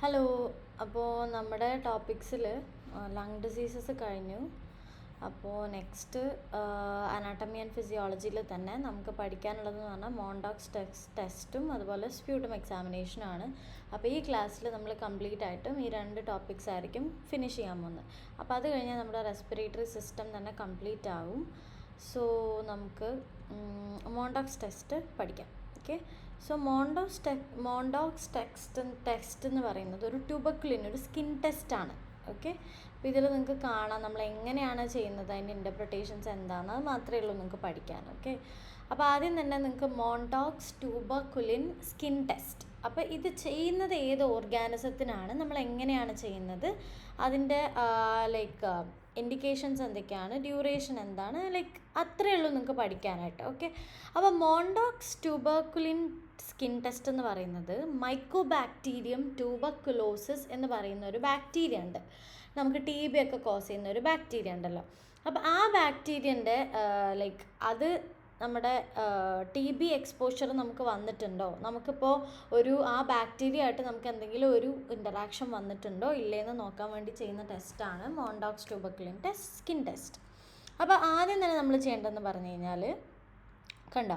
Hello. അപ്പോൾ നമ്മുടെ ടോപ്പിക്സിൽ lung diseases കഴിഞ്ഞു. അപ്പോൾ നെക്സ്റ്റ് അനാട്ടമി ആൻഡ് ഫിസിയോളജിയിൽ തന്നെ നമുക്ക് പഠിക്കാനുള്ളതെന്ന് പറഞ്ഞാൽ മോണ്ടോക്സ് ടെസ്റ്റും അതുപോലെ സ്പ്യൂട്ടം എക്സാമിനേഷനാണ്. അപ്പോൾ ഈ ക്ലാസ്സിൽ നമ്മൾ കംപ്ലീറ്റ് ആയിട്ടും ഈ രണ്ട് ടോപ്പിക്സ് ആയിരിക്കും ഫിനിഷ് ചെയ്യാൻ പോകുന്നത്. അപ്പോൾ അത് കഴിഞ്ഞാൽ നമ്മുടെ റെസ്പിറേറ്ററി സിസ്റ്റം തന്നെ കംപ്ലീറ്റ് ആകും. സോ നമുക്ക് മോണ്ടോക്സ് ടെസ്റ്റ് പഠിക്കാം. ഓക്കെ. സോ മോണ്ടോക്സ് ടെസ്റ്റ് എന്ന് പറയുന്നത് ഒരു ട്യൂബർക്കുലിൻ ഒരു സ്കിൻ ടെസ്റ്റാണ്. ഓക്കെ. അപ്പോൾ ഇതിൽ നിങ്ങൾക്ക് കാണാം നമ്മൾ എങ്ങനെയാണ് ചെയ്യുന്നത്, അതിൻ്റെ ഇൻ്റർപ്രിട്ടേഷൻസ് എന്താണെന്ന് അത് മാത്രമേ ഉള്ളൂ നിങ്ങൾക്ക് പഠിക്കാൻ. ഓക്കെ. അപ്പോൾ ആദ്യം തന്നെ നിങ്ങൾക്ക് മോണ്ടോക്സ് ട്യൂബർക്കുലിൻ സ്കിൻ ടെസ്റ്റ്. അപ്പോൾ ഇത് ചെയ്യുന്നത് ഏത് ഓർഗാനിസത്തിനാണ്, നമ്മൾ എങ്ങനെയാണ് ചെയ്യുന്നത്, അതിൻ്റെ ലൈക്ക് ഇൻഡിക്കേഷൻസ് എന്തൊക്കെയാണ്, ഡ്യൂറേഷൻ എന്താണ്, ലൈക്ക് അത്രയേ ഉള്ളൂ നിങ്ങൾക്ക് പഠിക്കാനായിട്ട്. ഓക്കെ. അപ്പോൾ മോണ്ടോക്സ് ട്യൂബർക്കുലിൻ സ്കിൻ ടെസ്റ്റ് എന്ന് പറയുന്നത് മൈക്കോബാക്ടീരിയം ട്യൂബർക്കുലോസിസ് എന്ന് പറയുന്ന ഒരു ബാക്ടീരിയ ഉണ്ട്. നമുക്ക് TB ഒക്കെ കോസ് ചെയ്യുന്ന ഒരു ബാക്ടീരിയ ഉണ്ടല്ലോ. അപ്പോൾ ആ ബാക്ടീരിയൻ്റെ ലൈക്ക് അത് നമ്മുടെ TB എക്സ്പോഷർ നമുക്ക് വന്നിട്ടുണ്ടോ, നമുക്കിപ്പോൾ ആ ബാക്ടീരിയ ആയിട്ട് നമുക്ക് എന്തെങ്കിലും ഒരു ഇൻ്ററാക്ഷൻ വന്നിട്ടുണ്ടോ ഇല്ലേന്ന് നോക്കാൻ വേണ്ടി ചെയ്യുന്ന ടെസ്റ്റാണ് മോണ്ടോക്സ് ട്യൂബർക്കുലിൻ സ്കിൻ ടെസ്റ്റ്. അപ്പോൾ ആദ്യം തന്നെ നമ്മൾ ചെയ്യേണ്ടതെന്ന് പറഞ്ഞു കഴിഞ്ഞാൽ കണ്ടോ,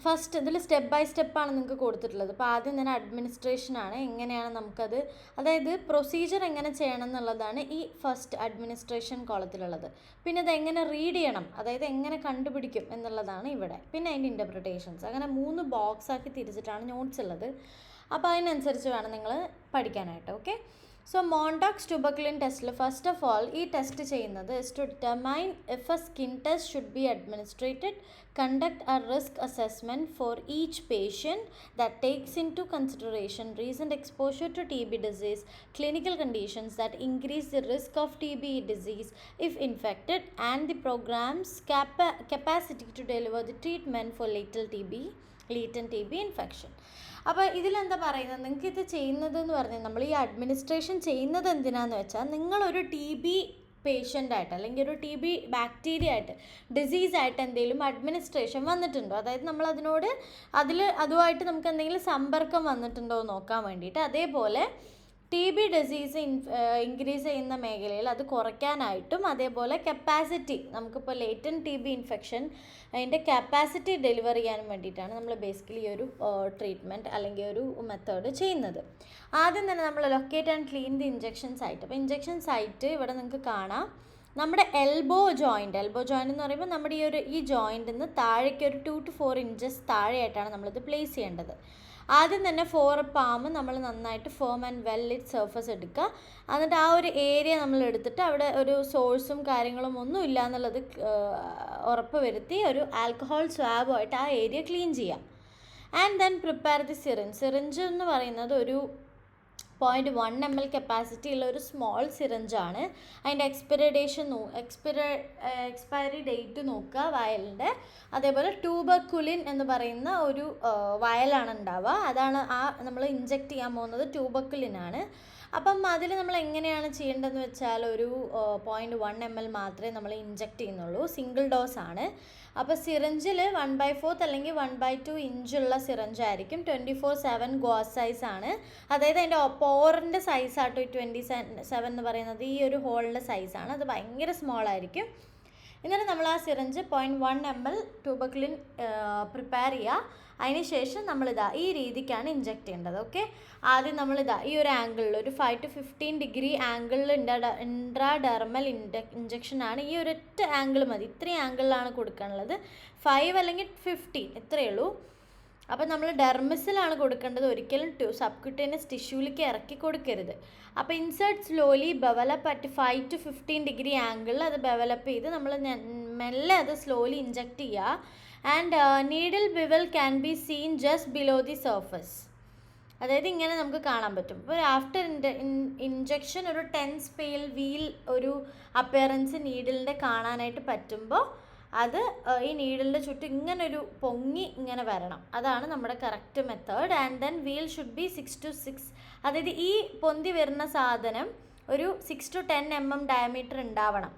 ഫസ്റ്റ് ഇതിൽ സ്റ്റെപ്പ് ബൈ സ്റ്റെപ്പാണ് നിങ്ങൾക്ക് കൊടുത്തിട്ടുള്ളത്. അപ്പോൾ ആദ്യം തന്നെ അഡ്മിനിസ്ട്രേഷനാണ്, എങ്ങനെയാണ് നമുക്കത്, അതായത് പ്രൊസീജിയർ എങ്ങനെ ചെയ്യണം എന്നുള്ളതാണ് ഈ ഫസ്റ്റ് അഡ്മിനിസ്ട്രേഷൻ കോളത്തിലുള്ളത്. പിന്നെ അത് എങ്ങനെ റീഡ് ചെയ്യണം, അതായത് എങ്ങനെ കണ്ടുപിടിക്കും എന്നുള്ളതാണ് ഇവിടെ. പിന്നെ അതിൻ്റെ ഇൻ്റർപ്രിട്ടേഷൻസ്, അങ്ങനെ 3 ബോക്സാക്കി തിരിച്ചിട്ടാണ് നോട്ട്സ് ഉള്ളത്. അപ്പോൾ അതിനനുസരിച്ച് വേണം നിങ്ങൾ പഠിക്കാനായിട്ട്. ഓക്കെ. സോ മോണ്ടോക്സ് ട്യൂബർക്കുലിൻ ടെസ്റ്റിൽ ഫസ്റ്റ് ഓഫ് ഓൾ ഈ ടെസ്റ്റ് ചെയ്യുന്നത് is to determine if a skin test should be administered, conduct a risk assessment for each patient that takes into consideration recent exposure to TB disease, clinical conditions that increase the risk of TB disease if infected, and the programs capacity to deliver the treatment for latent TB infection. അപ്പോൾ ഇതിലെന്താ പറയുന്നത്, നിങ്ങൾക്ക് ഇത് ചെയ്യുന്നത് എന്ന് പറഞ്ഞാൽ നമ്മൾ ഈ അഡ്മിനിസ്ട്രേഷൻ ചെയ്യുന്നത് എന്തിനാന്ന് വെച്ചാൽ നിങ്ങളൊരു TB പേഷ്യൻ്റായിട്ട് അല്ലെങ്കിൽ ഒരു TB ബാക്ടീരിയ ആയിട്ട് ഡിസീസായിട്ട് എന്തെങ്കിലും അഡ്മിനിസ്ട്രേഷൻ വന്നിട്ടുണ്ടോ, അതായത് നമ്മൾ അതുമായിട്ട് നമുക്ക് എന്തെങ്കിലും സമ്പർക്കം വന്നിട്ടുണ്ടോ എന്ന് നോക്കാൻ വേണ്ടിയിട്ട്. അതേപോലെ TB ഡിസീസ് ഇൻക്രീസ് ചെയ്യുന്ന മേഖലയിൽ അത് കുറയ്ക്കാനായിട്ടും, അതേപോലെ കപ്പാസിറ്റി നമുക്കിപ്പോൾ ലേറ്റൻറ്റ് TB ഇൻഫെക്ഷൻ അതിൻ്റെ കപ്പാസിറ്റി ഡെലിവർ ചെയ്യാനും വേണ്ടിയിട്ടാണ് നമ്മൾ ബേസിക്കലി ഒരു ട്രീറ്റ്മെൻറ്റ് അല്ലെങ്കിൽ ഒരു മെത്തേഡ് ചെയ്യുന്നത്. ആദ്യം തന്നെ നമ്മൾ locate and clean the injection site. അപ്പോൾ ഇഞ്ചക്ഷൻ സൈറ്റ് ഇവിടെ നിങ്ങൾക്ക് കാണാം, നമ്മുടെ എൽബോ ജോയിൻ്റ് എന്ന് പറയുമ്പോൾ നമ്മുടെ ഈ ജോയിൻറ്റിൽ നിന്ന് താഴേക്ക് ഒരു 2 to 4 ഇഞ്ചസ് താഴെയായിട്ടാണ് നമ്മളിത് പ്ലേസ് ചെയ്യേണ്ടത്. ആദ്യം തന്നെ 4 പാം നമ്മൾ നന്നായിട്ട് firm and well lit surface എടുക്കുക. എന്നിട്ട് ആ ഒരു ഏരിയ നമ്മൾ എടുത്തിട്ട് അവിടെ ഒരു സോഴ്സും കാര്യങ്ങളും ഒന്നും ഇല്ല എന്നുള്ളത് ഉറപ്പ് വരുത്തി ഒരു ആൽക്കഹോൾ സ്വാബുമായിട്ട് ആ ഏരിയ ക്ലീൻ ചെയ്യാം. And then prepare the syringe എന്ന് പറയുന്നത് ഒരു 0.1 ml കപ്പാസിറ്റി ഉള്ള ഒരു സ്മോൾ സിറിഞ്ചാണ്. അതിൻ്റെ എക്സ്പയറി ഡേറ്റ് നോക്കുക വയലിൻ്റെ. അതേപോലെ ട്യൂബർക്കുലിൻ എന്ന് പറയുന്ന ഒരു വയലാണ് ഉണ്ടാവുക, അതാണ് നമ്മൾ ഇഞ്ചെക്റ്റ് ചെയ്യാൻ പോകുന്നത് ട്യൂബർക്കുലിനാണ്. അപ്പം അതിൽ നമ്മൾ എങ്ങനെയാണ് ചെയ്യേണ്ടതെന്ന് വെച്ചാൽ ഒരു 0.1 ml മാത്രമേ നമ്മൾ ഇഞ്ചെക്റ്റ് ചെയ്യുന്നുള്ളൂ, സിംഗിൾ ഡോസ് ആണ്. അപ്പോൾ സിറിഞ്ചിൽ 1/4 അല്ലെങ്കിൽ 1/2 ഇഞ്ചുള്ള സിറിഞ്ചായിരിക്കും. 24/7 ഗോസ് സൈസാണ്, അതായത് അതിൻ്റെ പോറിൻ്റെ സൈസാട്ടോ ഈ 27 എന്ന് പറയുന്നത്. ഈ ഒരു ഹോളിൻ്റെ സൈസാണ്, അത് ഭയങ്കര സ്മോൾ ആയിരിക്കും. എന്നിട്ട് നമ്മൾ ആ സിറിഞ്ച് 0.1 ml ട്യൂബർക്കുലിൻ പ്രിപ്പയർ ചെയ്യുക. അതിനുശേഷം നമ്മളിതാ ഈ രീതിക്കാണ് ഇഞ്ചെക്റ്റ് ചെയ്യേണ്ടത്. ഓക്കെ. ആദ്യം നമ്മളിതാ ഈ ഒരു ആംഗിളിൽ ഒരു 5 to 15 ഡിഗ്രി ആംഗിളിൽ ഇൻട്രാഡെർമൽ ഇഞ്ചക്ഷനാണ്. ഈ ഒരൊറ്റ ആംഗിൾ മതി, ഇത്രയും ആംഗിളിലാണ് കൊടുക്കാനുള്ളത്. 5 അല്ലെങ്കിൽ 15 ഇത്രയേ ഉള്ളൂ. അപ്പോൾ നമ്മൾ ഡെർമിസിലാണ് കൊടുക്കേണ്ടത്, ഒരിക്കലും സബ്ക്യൂട്ടേനിയസ് ടിഷ്യൂവിലേക്ക് ഇറക്കി കൊടുക്കരുത്. അപ്പോൾ insert slowly develop at 5 to 15 degree ആംഗിളിൽ അത് ഡെവലപ്പ് ചെയ്ത് നമ്മൾ മെല്ലെ അത് സ്ലോലി ഇഞ്ചെക്റ്റ് ചെയ്യുക. And needle bevel can be seen just below the surface, അതായത് ഇങ്ങനെ നമുക്ക് കാണാൻ പറ്റും. ഇപ്പോൾ ആഫ്റ്റർ ഇഞ്ചക്ഷൻ ഒരു ടെൻസ് പെയിൽ വീൽ ഒരു അപ്പിയറൻസ് നീഡിലിൻ്റെ കാണാനായിട്ട് പറ്റുമ്പോൾ അത് ഈ നീഡിലിൻ്റെ ചുറ്റും ഇങ്ങനൊരു പൊങ്ങി ഇങ്ങനെ വരണം, അതാണ് നമ്മുടെ correct method. And then wheel should be 6 to 6, അതായത് ഈ പൊന്തി വരുന്ന സാധനം ഒരു 6 to 10 mm ഡയമീറ്റർ ഉണ്ടാവണം.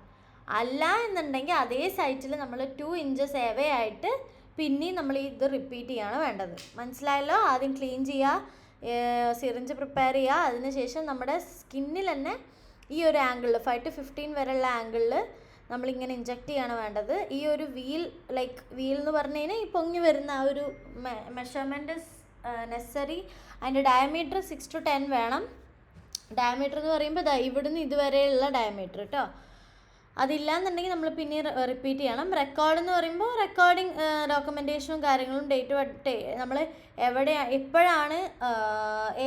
അല്ല എന്നുണ്ടെങ്കിൽ അതേ സൈറ്റിൽ നമ്മൾ 2 ഇഞ്ചസ് എവേ ആയിട്ട് പിന്നെയും നമ്മൾ ഇത് റിപ്പീറ്റ് ചെയ്യാണ് വേണ്ടത്. മനസ്സിലായല്ലോ? ആദ്യം ക്ലീൻ ചെയ്യുക, സിറിഞ്ച് പ്രിപ്പയർ ചെയ്യുക. അതിനുശേഷം നമ്മുടെ സ്കിന്നിൽ തന്നെ ഈ ഒരു ആംഗിളിൽ 5 to 15 വരെയുള്ള ആംഗിളിൽ നമ്മളിങ്ങനെ ഇഞ്ചെക്റ്റ് ചെയ്യാണ് വേണ്ടത്. ഈ ഒരു വീൽ എന്ന് പറഞ്ഞു കഴിഞ്ഞാൽ ഈ പൊങ്ങി വരുന്ന ആ ഒരു മെഷർമെൻറ്റ് നെസറി. അതിൻ്റെ ഡയമീറ്റർ 6 to 10 വേണം. ഡയമീറ്റർ എന്ന് പറയുമ്പോൾ ഇവിടുന്ന് ഇതുവരെയുള്ള ഡയമീറ്റർ കേട്ടോ. അതില്ലാന്നുണ്ടെങ്കിൽ നമ്മൾ പിന്നെ റിപ്പീറ്റ് ചെയ്യണം. റെക്കോർഡ് എന്ന് പറയുമ്പോൾ റെക്കോർഡിങ് ഡോക്യുമെൻറ്റേഷനും കാര്യങ്ങളും ഡേറ്റ് നമ്മൾ എപ്പോഴാണ്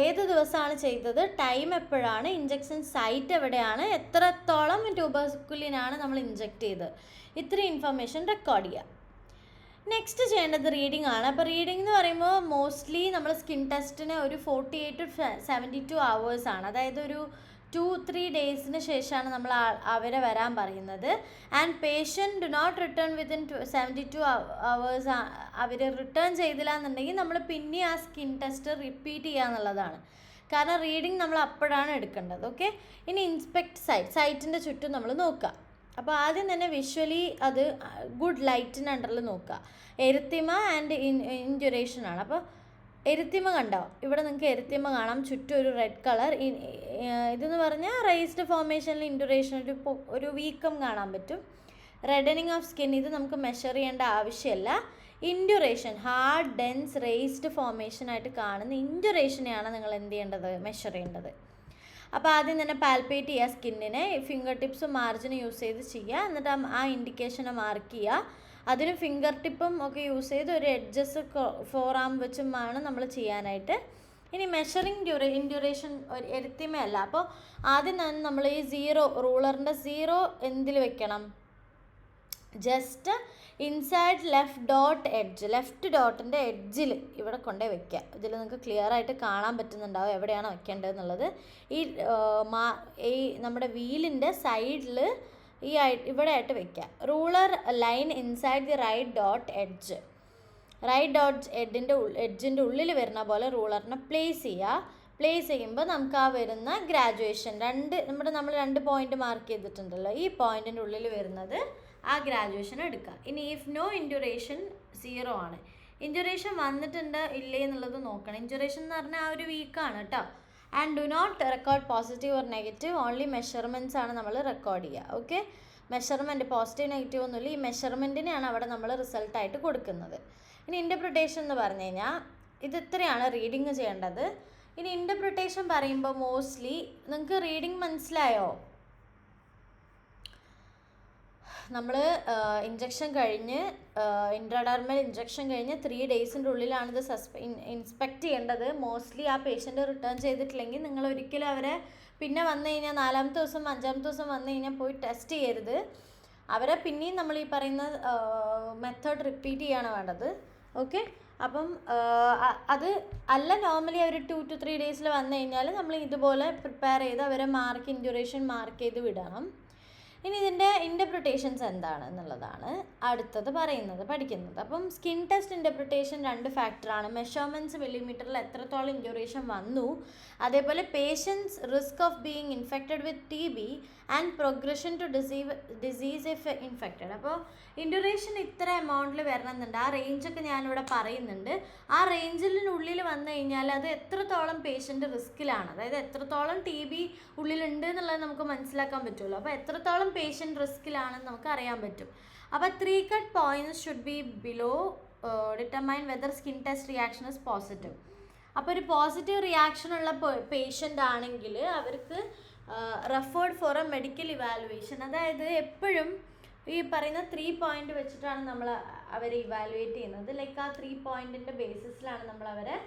ഏത് ദിവസമാണ് ചെയ്തത്, ടൈം എപ്പോഴാണ്, ഇഞ്ചക്ഷൻ സൈറ്റ് എവിടെയാണ്, എത്രത്തോളം ട്യൂബർക്കുലിനാണ് നമ്മൾ ഇഞ്ചെക്റ്റ് ചെയ്തത്, ഇത്രയും ഇൻഫർമേഷൻ റെക്കോർഡ് ചെയ്യുക. നെക്സ്റ്റ് ചെയ്യേണ്ടത് റീഡിംഗ് ആണ്. അപ്പോൾ റീഡിംഗ് എന്ന് പറയുമ്പോൾ മോസ്റ്റ്ലി നമ്മൾ സ്കിൻ ടെസ്റ്റിന് ഒരു 48 to 72 hours ആണ്. അതായത് ഒരു 2-3 ഡേയ്സിന് ശേഷമാണ് നമ്മൾ അവരെ വരാൻ പറയുന്നത്. And patient do not return within 72 hours. അവർ റിട്ടേൺ ചെയ്തില്ല എന്നുണ്ടെങ്കിൽ നമ്മൾ പിന്നെ ആ സ്കിൻ ടെസ്റ്റ് റിപ്പീറ്റ് ചെയ്യുക എന്നുള്ളതാണ്. കാരണം റീഡിങ് നമ്മൾ അപ്പോഴാണ് എടുക്കേണ്ടത്. ഓക്കെ. ഇനി ഇൻസ്പെക്ട് സൈറ്റിൻ്റെ ചുറ്റും നമ്മൾ നോക്കുക. അപ്പോൾ ആദ്യം തന്നെ വിഷ്വലി അത് ഗുഡ് ലൈറ്റിന് അണ്ടറിൽ നോക്കുക. എരിത്തിമ ആൻഡ് ഇൻഡ്യൂറേഷനാണ്. അപ്പോൾ എരിത്തിമ കണ്ടോ, ഇവിടെ നിങ്ങൾക്ക് എരിത്തിമ കാണാം, ചുറ്റും ഒരു റെഡ് കളർ. ഇതെന്ന് പറഞ്ഞാൽ റേസ്ഡ് ഫോർമേഷനിൽ ഇൻഡ്യൂറേഷൻ ഒരു വീക്കം കാണാൻ പറ്റും. റെഡനിങ് ഓഫ് സ്കിൻ, ഇത് നമുക്ക് മെഷർ ചെയ്യേണ്ട ആവശ്യമില്ല. ഇൻഡ്യൂറേഷൻ ഹാർഡ് ഡെൻസ് റേസ്ഡ് ഫോർമേഷനായിട്ട് കാണുന്ന ഇൻഡ്യൂറേഷനെയാണ് നിങ്ങൾ എന്ത് ചെയ്യേണ്ടത്, മെഷർ ചെയ്യേണ്ടത്. അപ്പോൾ ആദ്യം തന്നെ പാൽപ്പേറ്റ് ചെയ്യുക സ്കിന്നിനെ. ഫിംഗർ ടിപ്സും മാർജിനും യൂസ് ചെയ്ത് ചെയ്യുക. എന്നിട്ട് ആ ഇൻഡിക്കേഷനെ മാർക്ക് ചെയ്യുക. അതിന് ഫിംഗർ ടിപ്പും ഒക്കെ യൂസ് ചെയ്ത് ഒരു എഡ്ജസ് ഫോറാം വെച്ചുമാണ് നമ്മൾ ചെയ്യാനായിട്ട്. ഇനി മെഷറിങ് ഇൻഡ്യൂറേഷൻ ഒരു എരിത്തിമയല്ല. അപ്പോൾ ആദ്യം തന്നെ നമ്മൾ ഈ റൂളറിൻ്റെ 0 എന്തിൽ വെക്കണം, ജസ്റ്റ് ഇൻസൈഡ് ലെഫ്റ്റ് ഡോട്ടിൻ്റെ എഡ്ജിൽ ഇവിടെ കൊണ്ടേ വെക്കുക. ഇതിൽ നിങ്ങൾക്ക് ക്ലിയർ ആയിട്ട് കാണാൻ പറ്റുന്നുണ്ടാവും എവിടെയാണ് വെക്കേണ്ടതെന്നുള്ളത്. ഈ നമ്മുടെ വീലിൻ്റെ സൈഡിൽ ഇവിടെ ആയിട്ട് വെക്കുക. Ruler line inside the right dot എഡ്ജിൻ്റെ ഉള്ളിൽ വരുന്ന പോലെ റൂളറിനെ പ്ലേസ് ചെയ്യുക. പ്ലേസ് ചെയ്യുമ്പോൾ നമുക്ക് ആ വരുന്ന ഗ്രാജുവേഷൻ നമ്മൾ 2 പോയിൻ്റ് മാർക്ക് ചെയ്തിട്ടുണ്ടല്ലോ, ഈ പോയിൻറ്റിൻ്റെ ഉള്ളിൽ വരുന്നത് ആ ഗ്രാജുവേഷൻ എടുക്കുക. ഇനി ഇഫ് നോ ഇൻഡ്യൂറേഷൻ 0 ആണ്. ഇൻഡ്യൂറേഷൻ വന്നിട്ടുണ്ട് ഇല്ലേ എന്നുള്ളത് നോക്കണം. ഇൻഡ്യൂറേഷൻ എന്ന് പറഞ്ഞാൽ ആ ഒരു വീക്കാണ് കേട്ടോ. And do not record positive or negative, only measurements ആണ് നമ്മൾ റെക്കോർഡ് ചെയ്യുക. ഓക്കെ. മെഷർമെൻറ്റ് പോസിറ്റീവ് നെഗറ്റീവ് ഒന്നുമില്ല, ഈ മെഷർമെൻറ്റിനെയാണ് അവിടെ നമ്മൾ റിസൾട്ടായിട്ട് കൊടുക്കുന്നത്. ഇനി ഇൻ്റർപ്രിട്ടേഷൻ എന്ന് പറഞ്ഞു കഴിഞ്ഞാൽ ഇത് ഇത്രയാണ് റീഡിങ് ചെയ്യേണ്ടത്. ഇനി ഇൻ്റർപ്രിട്ടേഷൻ പറയുമ്പോൾ മോസ്റ്റ്ലി നിങ്ങൾക്ക് റീഡിങ് മനസ്സിലായോ? നമ്മൾ ഇഞ്ചക്ഷൻ കഴിഞ്ഞ് ഇൻട്രാഡർമൽ ഇഞ്ചക്ഷൻ കഴിഞ്ഞ് 3 ഡേയ്സിൻ്റെ ഉള്ളിലാണ് ഇത് ഇൻസ്പെക്ട് ചെയ്യേണ്ടത്. മോസ്റ്റ്ലി ആ പേഷ്യൻ്റ് റിട്ടേൺ ചെയ്തിട്ടില്ലെങ്കിൽ നിങ്ങൾ ഒരിക്കലും അവരെ പിന്നെ വന്നു കഴിഞ്ഞാൽ 4ാമത്തെ ദിവസം 5ാമത്തെ ദിവസം വന്നു കഴിഞ്ഞാൽ പോയി ടെസ്റ്റ് ചെയ്യരുത്. അവരെ പിന്നെയും നമ്മൾ ഈ പറയുന്ന മെത്തേഡ് റിപ്പീറ്റ് ചെയ്യാണ് വേണ്ടത്. ഓക്കെ. അപ്പം അത് അല്ല, നോർമലി അവർ 2 to 3 ഡേയ്സിൽ വന്നു കഴിഞ്ഞാൽ നമ്മൾ ഇതുപോലെ പ്രിപ്പയർ ചെയ്ത് അവരെ ഇൻഡ്യൂറേഷൻ മാർക്ക് ചെയ്ത് വിടണം. ഇനി ഇതിൻ്റെ ഇൻ്റർപ്രിട്ടേഷൻസ് എന്താണ് എന്നുള്ളതാണ് അടുത്തത് പഠിക്കുന്നത്. അപ്പം സ്കിൻ ടെസ്റ്റ് ഇൻ്റർപ്രിട്ടേഷൻ 2 ഫാക്ടറാണ്. മെഷർമെൻറ്റ്സ് മില്ലിമീറ്ററിൽ എത്രത്തോളം ഇൻഡ്യൂറേഷൻ വന്നു, അതേപോലെ patients risk of being infected with TB and progression to disease if infected. അപ്പോൾ ഇൻഡ്യൂറേഷൻ ഇത്ര എമൗണ്ടിൽ വരണമെന്നുണ്ട്. ആ റേഞ്ചൊക്കെ ഞാനിവിടെ പറയുന്നുണ്ട്. ആ റേഞ്ചിനുള്ളിൽ വന്നു കഴിഞ്ഞാൽ അത് എത്രത്തോളം പേഷ്യൻ്റ് റിസ്ക്കിലാണ്, അതായത് എത്രത്തോളം TB ഉള്ളിലുണ്ട് എന്നുള്ളത് നമുക്ക് മനസ്സിലാക്കാൻ പറ്റുമല്ലോ. അപ്പോൾ എത്രത്തോളം പേഷ്യൻ്റ് റിസ്ക്കിലാണെന്ന് നമുക്ക് അറിയാൻ പറ്റും. അപ്പോൾ 3 cut points should be below determine whether skin test reaction is positive. അപ്പോൾ ഒരു പോസിറ്റീവ് റിയാക്ഷൻ ഉള്ള പേഷ്യൻ്റ് ആണെങ്കിൽ അവർക്ക് referred for a medical evaluation. അതായത് എപ്പോഴും ഈ പറയുന്ന 3 പോയിൻ്റ് വെച്ചിട്ടാണ് നമ്മൾ അവരെ ഇവാലുവേറ്റ് ചെയ്യുന്നത്. ലൈക്ക് ആ 3 പോയിൻറ്റിൻ്റെ ബേസിസിലാണ് നമ്മൾ അവരെ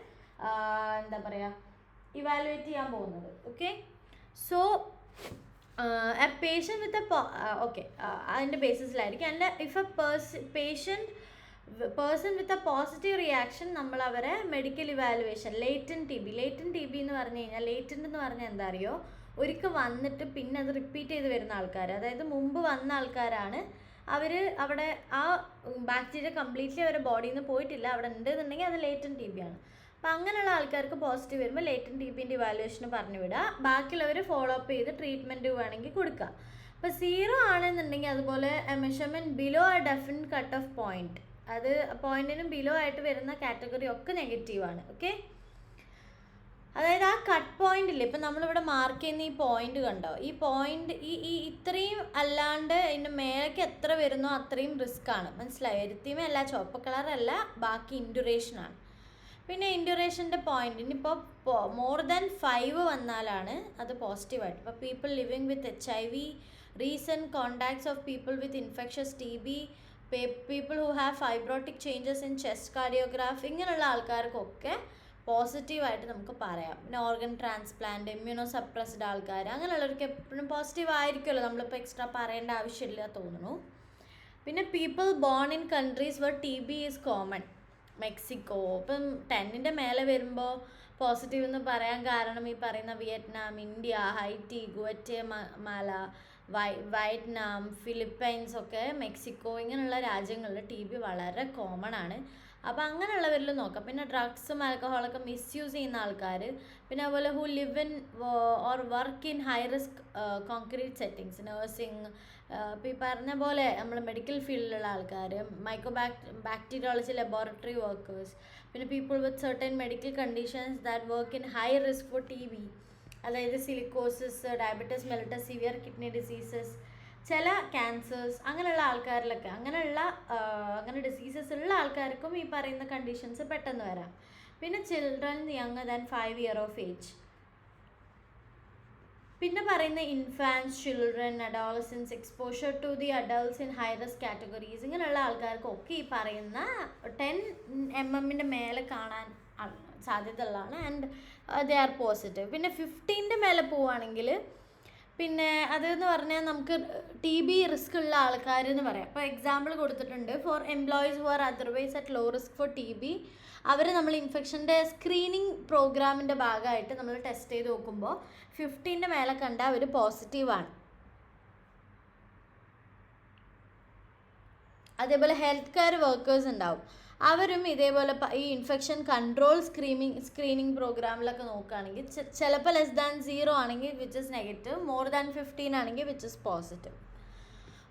ഇവാലുവേറ്റ് ചെയ്യാൻ പോകുന്നത്. ഓക്കെ. സോ എ പേഷ്യൻ്റ് വിത്ത് അതിൻ്റെ ബേസിസിലായിരിക്കും. അല്ല, if A person with a positive reaction നമ്മൾ അവരെ മെഡിക്കൽ ഇവാലുവേഷൻ. ലേറ്റൻറ്റ് TB എന്ന് പറഞ്ഞു കഴിഞ്ഞാൽ, ലേറ്റൻ്റ് എന്ന് പറഞ്ഞാൽ എന്താ അറിയോ, ഒരിക്കൽ വന്നിട്ട് പിന്നെ അത് റിപ്പീറ്റ് ചെയ്ത് വരുന്ന ആൾക്കാർ, അതായത് മുമ്പ് വന്ന ആൾക്കാരാണ്. അവിടെ ആ ബാക്ടീരിയ കംപ്ലീറ്റ്ലി അവരുടെ ബോഡിയിൽ നിന്ന് പോയിട്ടില്ല, അവിടെ ഉണ്ടെന്നുണ്ടെങ്കിൽ അത് ലേറ്റൻറ്റ് TB ആണ്. അപ്പോൾ അങ്ങനെയുള്ള ആൾക്കാർക്ക് പോസിറ്റീവ് വരുമ്പോൾ ലേറ്റൻറ്റ് TBൻ്റെ ഇവാലുവേഷന് പറഞ്ഞു വിടുക. ബാക്കിയുള്ളവർ ഫോളോ അപ്പ് ചെയ്ത് ട്രീറ്റ്മെൻറ്റ് വേണമെങ്കിൽ കൊടുക്കുക. അപ്പോൾ 0 ആണെന്നുണ്ടെങ്കിൽ അതുപോലെ measurement below A definite cut off point, അത് പോയിൻറ്റിനും ബിലോ ആയിട്ട് വരുന്ന കാറ്റഗറി ഒക്കെ നെഗറ്റീവാണ്. ഓക്കെ. അതായത് ആ കട്ട് പോയിന്റ് ഇല്ലേ, ഇപ്പം നമ്മളിവിടെ മാർക്ക് ചെയ്യുന്ന ഈ പോയിന്റ് കണ്ടോ, ഈ പോയിന്റ് ഈ ഇത്രയും അല്ലാണ്ട് ഇതിൻ്റെ മേലേക്ക് എത്ര വരുന്നോ അത്രയും റിസ്ക് ആണ്. മനസ്സിലായോ? എരുത്തിമ അല്ല, ചുവപ്പ് കളറല്ല, ബാക്കി ഇൻഡ്യൂറേഷനാണ്. പിന്നെ ഇൻഡ്യൂറേഷൻ്റെ പോയിന്റ് ഇനിയിപ്പോൾ മോർ ദാൻ 5 വന്നാലാണ് അത് പോസിറ്റീവായിട്ട്. ഇപ്പോൾ people living with HIV, recent contacts of people with infectious TB, people who have fibrotic changes in chest cardiograph, ഇങ്ങനെയുള്ള ആൾക്കാർക്കൊക്കെ പോസിറ്റീവായിട്ട് നമുക്ക് പറയാം. പിന്നെ ഓർഗൻ ട്രാൻസ്പ്ലാന്റ്, ഇമ്മ്യൂണോ സപ്രസ്ഡ് ആൾക്കാർ, അങ്ങനെയുള്ളവർക്ക് എപ്പോഴും പോസിറ്റീവ് ആയിരിക്കുമല്ലോ, നമ്മളിപ്പോൾ എക്സ്ട്രാ പറയേണ്ട ആവശ്യമില്ല തോന്നുന്നു. പിന്നെ people born in countries where TB is common, Mexico. ഇപ്പം 10ൻ്റെ മേലെ വരുമ്പോൾ പോസിറ്റീവ് എന്ന് പറയാൻ കാരണം ഈ പറയുന്ന വിയറ്റ്നാം, ഇന്ത്യ, ഹൈറ്റി, ഗുവറ്റമാല, വയറ്റ്നാം, ഫിലിപ്പൈൻസ് ഒക്കെ, മെക്സിക്കോ, ഇങ്ങനെയുള്ള രാജ്യങ്ങളിൽ TB വളരെ കോമൺ ആണ്. അപ്പോൾ അങ്ങനെയുള്ളവരിൽ നോക്കാം. പിന്നെ ഡ്രഗ്സും ആൽക്കഹോളൊക്കെ മിസ്യൂസ് ചെയ്യുന്ന ആൾക്കാർ, പിന്നെ അതുപോലെ who live in or work in high risk concrete settings, nursing, ഇപ്പോൾ ഈ പറഞ്ഞ പോലെ നമ്മൾ മെഡിക്കൽ ഫീൽഡിലുള്ള ആൾക്കാർ, ബാക്ടീരിയോളജി ലബോറട്ടറി വർക്കേഴ്സ്, പിന്നെ people with certain medical conditions that work in high risk for TB, അതായത് silicosis, diabetes mellitus, severe kidney diseases, ചില cancers, അങ്ങനെയുള്ള ആൾക്കാരിലൊക്കെ അങ്ങനെ ഡിസീസസ് ഉള്ള ആൾക്കാർക്കും ഈ പറയുന്ന കണ്ടീഷൻസ് പെട്ടെന്ന് വരാം. പിന്നെ children younger than 5 years of age. പിന്നെ പറയുന്ന infants, children, adolescents, exposure to the adults in high risk categories, ഇങ്ങനെയുള്ള ആൾക്കാർക്കൊക്കെ ഈ പറയുന്ന 10 mm മേലെ കാണാൻ സാധ്യത ഉള്ളതാണ്. And they are positive. പിന്നെ 15ൻ്റെ മേലെ പോവുകയാണെങ്കിൽ പിന്നെ അതെന്ന് പറഞ്ഞാൽ നമുക്ക് TB റിസ്ക് ഉള്ള ആൾക്കാരെന്ന് പറയാം. ഇപ്പോൾ എക്സാമ്പിൾ കൊടുത്തിട്ടുണ്ട്, for employees who are otherwise at low risk for TB, അവർ നമ്മൾ ഇൻഫെക്ഷൻ്റെ സ്ക്രീനിങ് പ്രോഗ്രാമിൻ്റെ ഭാഗമായിട്ട് നമ്മൾ ടെസ്റ്റ് ചെയ്ത് നോക്കുമ്പോൾ 15ൻ്റെ മേലെ കണ്ട അവർ പോസിറ്റീവാണ്. അതേപോലെ ഹെൽത്ത് കെയർ വർക്കേഴ്സ് ഉണ്ടാവും, അവരും ഇതേപോലെ ഈ ഇൻഫെക്ഷൻ കൺട്രോൾ സ്ക്രീനിങ് പ്രോഗ്രാമിലൊക്കെ നോക്കുകയാണെങ്കിൽ ചിലപ്പോൾ <0 ആണെങ്കിൽ which is negative, more than 15 ആണെങ്കിൽ വിച്ച് ഇസ് പോസിറ്റീവ്.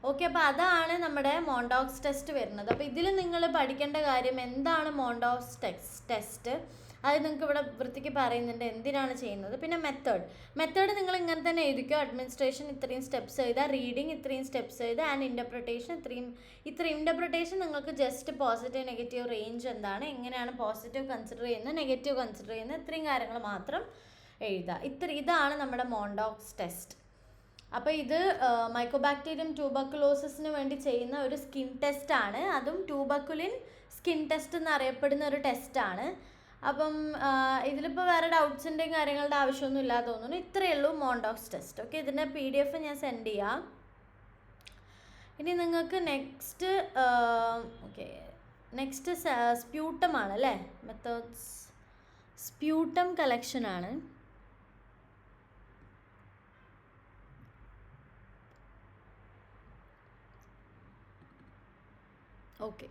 ഓക്കെ, അപ്പോൾ അതാണ് നമ്മുടെ മോണ്ടോക്സ് ടെസ്റ്റ് വരുന്നത്. അപ്പോൾ ഇതിൽ നിങ്ങൾ പഠിക്കേണ്ട കാര്യം എന്താണ് മോണ്ടോക്സ് ടെസ്റ്റ്, അത് നിങ്ങൾക്ക് ഇവിടെ വൃത്തിക്ക് പറയുന്നുണ്ട് എന്തിനാണ് ചെയ്യുന്നത്. പിന്നെ മെത്തേഡ് നിങ്ങൾ ഇങ്ങനെ തന്നെ എഴുതിക്കോ. അഡ്മിനിസ്ട്രേഷൻ ഇത്രയും സ്റ്റെപ്സ് എഴുതുക, റീഡിങ് ഇത്രയും സ്റ്റെപ്സ് എഴുതുക, ആൻഡ് ഇൻ്റർപ്രിട്ടേഷൻ ഇത്രയും ഇൻ്റർപ്രിട്ടേഷൻ നിങ്ങൾക്ക് ജസ്റ്റ് പോസിറ്റീവ് നെഗറ്റീവ് റേഞ്ച് എന്താണ്, എങ്ങനെയാണ് പോസിറ്റീവ് കൺസിഡർ ചെയ്യുന്നത്, നെഗറ്റീവ് കൺസിഡർ ചെയ്യുന്നത്, ഇത്രയും കാര്യങ്ങൾ മാത്രം എഴുതുക. ഇതാണ് നമ്മുടെ മോണ്ടോക്സ് ടെസ്റ്റ്. അപ്പോൾ ഇത് മൈക്കോബാക്ടീരിയം ട്യൂബർക്കുലോസിന് വേണ്ടി ചെയ്യുന്ന ഒരു സ്കിൻ ടെസ്റ്റാണ്. അതും ട്യൂബർക്കുലിൻ സ്കിൻ ടെസ്റ്റ് എന്നറിയപ്പെടുന്ന ഒരു ടെസ്റ്റാണ്. അപ്പം ഇതിലിപ്പോൾ വേറെ ഡൗട്ട്സിൻ്റെയും കാര്യങ്ങളുടെ ആവശ്യമൊന്നും ഇല്ലാതെ തോന്നുന്നു. ഇത്രയേ ഉള്ളൂ മോണ്ടോക്സ് ടെസ്റ്റ്. ഓക്കെ, ഇതിൻ്റെ PDF ഞാൻ സെൻഡ് ചെയ്യാം. ഇനി നിങ്ങൾക്ക് നെക്സ്റ്റ് സ്പ്യൂട്ടമാണ് അല്ലേ, മെത്തേഡ്സ് സ്പ്യൂട്ടം കളക്ഷനാണ്. ഓക്കെ,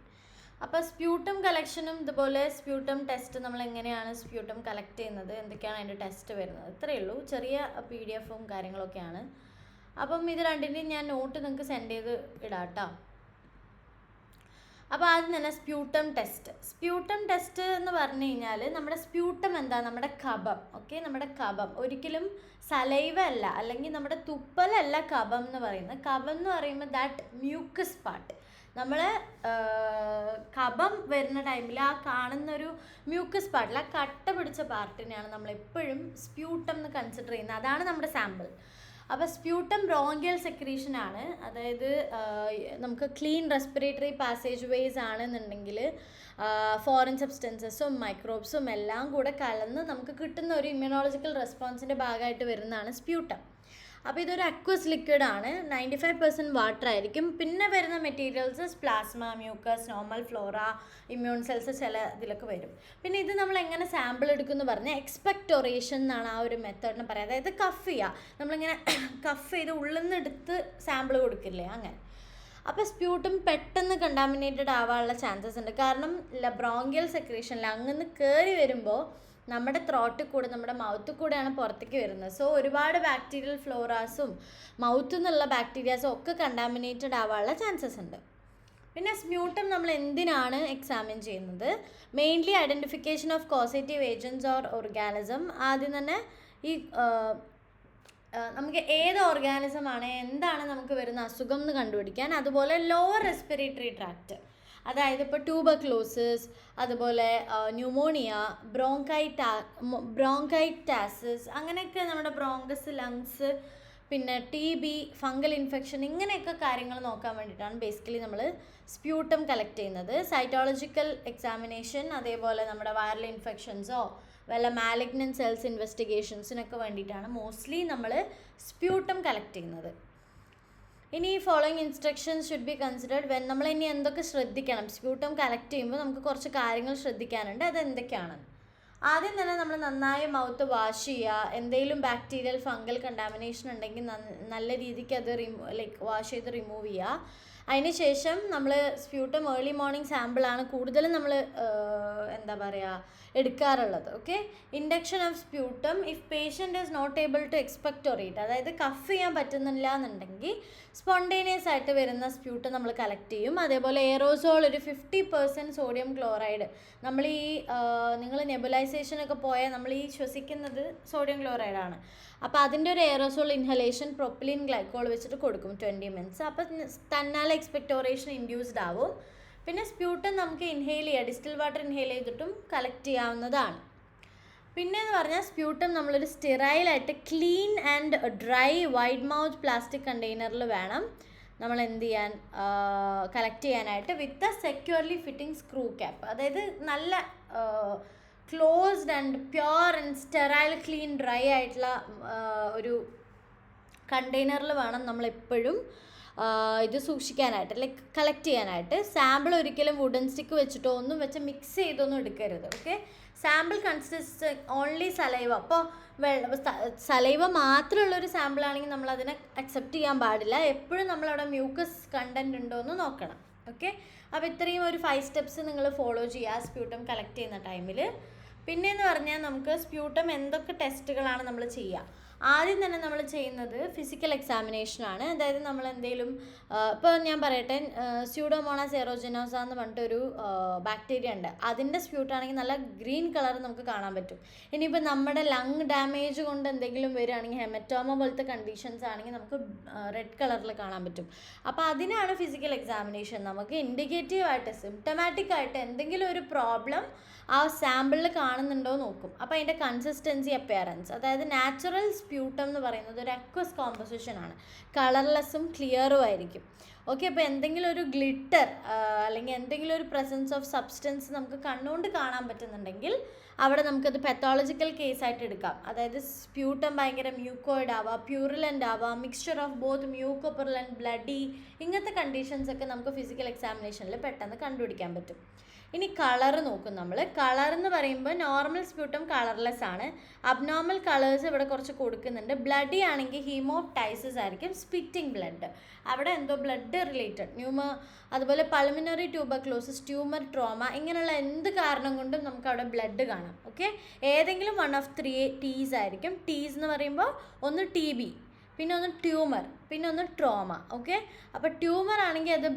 അപ്പോൾ സ്പ്യൂട്ടം കളക്ഷനും ഇതുപോലെ സ്പ്യൂട്ടം ടെസ്റ്റ് നമ്മൾ എങ്ങനെയാണ് സ്പ്യൂട്ടം കളക്ട് ചെയ്യുന്നത്, എന്തൊക്കെയാണ് അതിൻ്റെ ടെസ്റ്റ് വരുന്നത്, ഇത്രയേ ഉള്ളൂ. ചെറിയ PDF-ഉം കാര്യങ്ങളൊക്കെയാണ്. അപ്പം ഇത് രണ്ടിൻ്റെയും ഞാൻ നോട്ട് നിങ്ങൾക്ക് സെൻഡ് ചെയ്ത് ഇടാം കേട്ടോ. അപ്പോൾ ആദ്യം തന്നെ സ്പ്യൂട്ടം ടെസ്റ്റ് എന്ന് പറഞ്ഞു കഴിഞ്ഞാൽ നമ്മുടെ സ്പ്യൂട്ടം എന്താ, നമ്മുടെ കഫം. ഓക്കെ, നമ്മുടെ കഫം ഒരിക്കലും സലൈവ അല്ല, അല്ലെങ്കിൽ നമ്മുടെ തുപ്പലല്ല കഫം എന്ന് പറയുന്നത്. കഫം എന്ന് പറയുമ്പോൾ ദാറ്റ് മ്യൂക്കസ് പാർട്ട്, നമ്മൾ കഫം വരുന്ന ടൈമിൽ ആ കാണുന്നൊരു മ്യൂക്കസ് പാർട്ടിൽ, ആ കട്ട പിടിച്ച പാർട്ടിനെയാണ് നമ്മളെപ്പോഴും സ്പ്യൂട്ടം എന്ന് കൺസിഡർ ചെയ്യുന്നത്. അതാണ് നമ്മുടെ സാമ്പിൾ. അപ്പോൾ സ്പ്യൂട്ടം ബ്രോങ്കിയൽ സെക്രീഷനാണ്, അതായത് നമുക്ക് ക്ലീൻ റെസ്പിറേറ്ററി പാസേജ് വേസ് ആണെന്നുണ്ടെങ്കിൽ ഫോറിൻ സബ്സ്റ്റൻസസും മൈക്രോബ്സും എല്ലാം കൂടെ കലർന്ന് നമുക്ക് കിട്ടുന്ന ഒരു ഇമ്മ്യൂണോളജിക്കൽ റെസ്പോൺസിൻ്റെ ഭാഗമായിട്ട് വരുന്നതാണ് സ്പ്യൂട്ടം. അപ്പോൾ ഇതൊരു അക്വസ് ലിക്വിഡ് ആണ്, 95% വാട്ടർ ആയിരിക്കും. പിന്നെ വരുന്ന materials plasma, mucus, normal Flora, immune cells ചില ഇതിലൊക്കെ വരും. പിന്നെ ഇത് നമ്മൾ എങ്ങനെ സാമ്പിൾ എടുക്കുമെന്ന് പറഞ്ഞാൽ എക്സ്പെക്ടോറേഷൻ എന്നാണ് ആ ഒരു മെത്തേഡിനെ പറയുക. അതായത് കഫ് ചെയ്യുക, നമ്മളിങ്ങനെ കഫ് ചെയ്ത് ഉള്ളിൽ നിന്ന് എടുത്ത് സാമ്പിൾ കൊടുക്കില്ലേ, അങ്ങനെ. അപ്പോൾ സ്പ്യൂട്ടം പെട്ടെന്ന് കണ്ടാമിനേറ്റഡ് ആവാനുള്ള ചാൻസസ് ഉണ്ട്. കാരണം ബ്രോങ്കിയൽ സെക്രീഷൻ ലങ്ങിന്ന് കയറി വരുമ്പോൾ നമ്മുടെ ത്രോട്ടിൽ കൂടെ, നമ്മുടെ മൗത്തിൽ കൂടെയാണ് പുറത്തേക്ക് വരുന്നത്. സോ ഒരുപാട് ബാക്ടീരിയൽ ഫ്ലോറാസും മൗത്തിൽ നിന്നുള്ള ബാക്ടീരിയാസും ഒക്കെ കണ്ടാമിനേറ്റഡ് ആവാനുള്ള ചാൻസസ് ഉണ്ട്. പിന്നെ സ്മ്യൂട്ടം നമ്മൾ എന്തിനാണ് എക്സാമിൻ ചെയ്യുന്നത്? Mainly identification of causative agents or organism. ആദ്യം തന്നെ ഈ നമുക്ക് ഏത് ഓർഗാനിസമാണ്, എന്താണ് നമുക്ക് വരുന്ന അസുഖം എന്ന് കണ്ടുപിടിക്കാൻ. അതുപോലെ ലോവർ റെസ്പിറേറ്ററി ട്രാക്റ്റ്, അതായത് ഇപ്പോൾ ട്യൂബർക്ലോസിസ്, അതുപോലെ ന്യൂമോണിയ, ബ്രോങ്കൈറ്റാസിസ്, അങ്ങനെയൊക്കെ നമ്മുടെ ബ്രോങ്കസ്, ലങ്സ്, പിന്നെ TB, ഫംഗൽ ഇൻഫെക്ഷൻ, ഇങ്ങനെയൊക്കെ കാര്യങ്ങൾ നോക്കാൻ വേണ്ടിയിട്ടാണ് ബേസിക്കലി നമ്മൾ സ്പ്യൂട്ടം കളക്ട് ചെയ്യുന്നത്. സൈറ്റോളജിക്കൽ എക്സാമിനേഷൻ, അതേപോലെ നമ്മുടെ വൈറൽ ഇൻഫെക്ഷൻസോ വല്ല മാലിഗ്നൻ സെൽസ് ഇൻവെസ്റ്റിഗേഷൻസിനൊക്കെ വേണ്ടിയിട്ടാണ് മോസ്റ്റ്ലി നമ്മൾ സ്പ്യൂട്ടം കളക്ട് ചെയ്യുന്നത്. ഇനി following instructions should be considered when. നമ്മൾ ഇനി എന്തൊക്കെ ശ്രദ്ധിക്കണം സ്പ്യൂട്ടം കളക്ട് ചെയ്യുമ്പോൾ? നമുക്ക് കുറച്ച് കാര്യങ്ങൾ ശ്രദ്ധിക്കാനുണ്ട്. അത് എന്തൊക്കെയാണ്? ആദ്യം തന്നെ നമ്മൾ നന്നായി മൗത്ത് വാഷ് ചെയ്യുക. എന്തെങ്കിലും ബാക്ടീരിയൽ ഫംഗൽ കണ്ടാമിനേഷൻ ഉണ്ടെങ്കിൽ നല്ല രീതിക്ക് അത് വാഷ് ചെയ്ത് റിമൂവ് ചെയ്യുക. അതിന് ശേഷം നമ്മൾ സ്പ്യൂട്ടം ഏർലി മോർണിംഗ് സാമ്പിളാണ് കൂടുതലും നമ്മൾ എന്താ പറയുക എടുക്കാറുള്ളത്. Okay. Induction of sputum if patient is not able to expectorate, അതായത് കഫ് ചെയ്യാൻ പറ്റുന്നില്ല എന്നുണ്ടെങ്കിൽ സ്പോണ്ടേനിയസ് ആയിട്ട് വരുന്ന സ്പ്യൂട്ടം നമ്മൾ കളക്ട് ചെയ്യും. അതേപോലെ എയറോസോൾ ഒരു 50% സോഡിയം ക്ലോറൈഡ്, നമ്മൾ ഈ നിങ്ങൾ നെബുലൈസേഷനൊക്കെ പോയാൽ നമ്മൾ ഈ ശ്വസിക്കുന്നത് സോഡിയം ക്ലോറൈഡാണ്. അപ്പോൾ അതിൻ്റെ ഒരു എയറോസോൾ ഇൻഹലേഷൻ പ്രൊപ്പിലിൻ ഗ്ലൈക്കോൾ വെച്ചിട്ട് കൊടുക്കും 20 minutes. അപ്പോൾ തന്നാലെ എക്സ്പെക്ടോറേഷൻ ഇൻഡ്യൂസ്ഡ് ആവും. പിന്നെ സ്പ്യൂട്ടം നമുക്ക് ഇൻഹെയിൽ ചെയ്യുക, ഡിസ്റ്റിൽ വാട്ടർ ഇൻഹെയിൽ ചെയ്തിട്ടും കളക്ട് ചെയ്യാവുന്നതാണ്. പിന്നെയെന്ന് പറഞ്ഞാൽ സ്പ്യൂട്ടം നമ്മളൊരു സ്റ്റെറൈലായിട്ട് clean and dry wide mouth plastic കണ്ടെയ്നറിൽ വേണം നമ്മൾ എന്ത് ചെയ്യാൻ, കളക്ട് ചെയ്യാനായിട്ട്, with a securely fitting screw cap. അതായത് നല്ല closed and pure and sterile clean dry ആയിട്ടുള്ള ഒരു കണ്ടെയ്നറിൽ വേണം നമ്മളെപ്പോഴും ഇത് സൂക്ഷിക്കാനായിട്ട്, ലൈക്ക് കളക്ട് ചെയ്യാനായിട്ട്. സാമ്പിൾ ഒരിക്കലും വുഡൻ സ്റ്റിക്ക് വെച്ചിട്ടോ ഒന്നും വെച്ച് മിക്സ് ചെയ്തൊന്നും എടുക്കരുത്. Okay. Sample consist only saliva. അപ്പോൾ സലൈവ മാത്രമുള്ളൊരു സാമ്പിളാണെങ്കിൽ നമ്മളതിനെ അക്സെപ്റ്റ് ചെയ്യാൻ പാടില്ല. എപ്പോഴും നമ്മളവിടെ മ്യൂക്കസ് കണ്ടൻറ്റ് ഉണ്ടോ എന്ന് നോക്കണം. ഓക്കെ. അപ്പോൾ ഇത്രയും ഒരു 5 steps നിങ്ങൾ ഫോളോ ചെയ്യുക സ്പ്യൂട്ടം കളക്ട് ചെയ്യുന്ന ടൈമിൽ. പിന്നെയെന്ന് പറഞ്ഞാൽ നമുക്ക് സ്പ്യൂട്ടം എന്തൊക്കെ ടെസ്റ്റുകളാണ് നമ്മൾ ചെയ്യുക? ആദ്യം തന്നെ നമ്മൾ ചെയ്യുന്നത് ഫിസിക്കൽ എക്സാമിനേഷനാണ്. അതായത് നമ്മൾ എന്തെങ്കിലും ഇപ്പോൾ ഞാൻ പറയട്ടെ, സ്യൂഡോമോണാസ് എറോജനോസ എന്ന് പറഞ്ഞിട്ടൊരു ബാക്ടീരിയ ഉണ്ട്. അതിൻ്റെ സ്പ്യൂട്ടാണെങ്കിൽ നല്ല ഗ്രീൻ കളർ നമുക്ക് കാണാൻ പറ്റും. ഇനിയിപ്പോൾ നമ്മുടെ ലങ് ഡാമേജ് കൊണ്ട് എന്തെങ്കിലും വരികയാണെങ്കിൽ, ഹെമറ്റോമ പോലത്തെ കണ്ടീഷൻസ് ആണെങ്കിൽ നമുക്ക് റെഡ് കളറിൽ കാണാൻ പറ്റും. അപ്പോൾ അതിനാണ് ഫിസിക്കൽ എക്സാമിനേഷൻ. നമുക്ക് ഇൻഡിക്കേറ്റീവായിട്ട് സിംറ്റമാറ്റിക് ആയിട്ട് എന്തെങ്കിലും ഒരു പ്രോബ്ലം ആ സാമ്പിളിൽ കാണുന്നുണ്ടോ നോക്കും. അപ്പോൾ അതിൻ്റെ കൺസിസ്റ്റൻസി, അപ്പിയറൻസ്, അതായത് നാച്ചുറൽ സ്പ്യൂട്ടം എന്ന് പറയുന്നത് ഒരു അക്വസ് കോമ്പോസിഷനാണ്, കളർലെസ്സും ക്ലിയറും ആയിരിക്കും. ഓക്കെ. അപ്പോൾ എന്തെങ്കിലും ഒരു ഗ്ലിറ്റർ അല്ലെങ്കിൽ എന്തെങ്കിലും ഒരു പ്രസൻസ് ഓഫ് സബ്സ്റ്റൻസ് നമുക്ക് കണ്ണുകൊണ്ട് കാണാൻ പറ്റുന്നുണ്ടെങ്കിൽ അവിടെ നമുക്കത് പെത്തോളജിക്കൽ കേസായിട്ട് എടുക്കാം. അതായത് സ്പ്യൂട്ടം ഭയങ്കര മ്യൂക്കോയിഡ് ആവാം, പ്യൂറിലൻ്റ് ആവാം, മിക്സ്ചർ ഓഫ് ബോത്ത് മ്യൂക്കോപുറിലൻ്റ്, ബ്ലഡി, ഇങ്ങനത്തെ കണ്ടീഷൻസൊക്കെ നമുക്ക് ഫിസിക്കൽ എക്സാമിനേഷനിൽ പെട്ടെന്ന് കണ്ടുപിടിക്കാൻ പറ്റും. ഇനി കളർ നോക്കും നമ്മൾ. കളർ എന്ന് പറയുമ്പോൾ നോർമൽ സ്പ്യൂട്ടം കളർലെസ് ആണ്. അബ്നോർമൽ കളേഴ്സ് ഇവിടെ കുറച്ച് കൊടുക്കുന്നുണ്ട്. ബ്ലഡി ആണെങ്കിൽ ഹീമോപ്ടൈസിസ് ആയിരിക്കും, സ്പിറ്റിംഗ് ബ്ലഡ്, അവിടെ എന്തോ ബ്ലഡ് റിലേറ്റഡ് അതുപോലെ പൾമിനറി ട്യൂബർക്ലോസിസ്, ട്യൂമർ, ട്രോമ, ഇങ്ങനെയുള്ള എന്ത് കാരണം കൊണ്ടും നമുക്ക് അവിടെ ബ്ലഡ് കാണാം. ഓക്കെ. ഏതെങ്കിലും 1 of 3 T's ആയിരിക്കും. ടീസ് എന്ന് പറയുമ്പോൾ ഒന്ന് TB, പിന്നെ ഒന്ന് ട്യൂമർ, പിന്നെ ഒന്ന് ട്രോമ. ഓക്കെ. അപ്പോൾ ട്യൂമർ ആണെങ്കിൽ അത്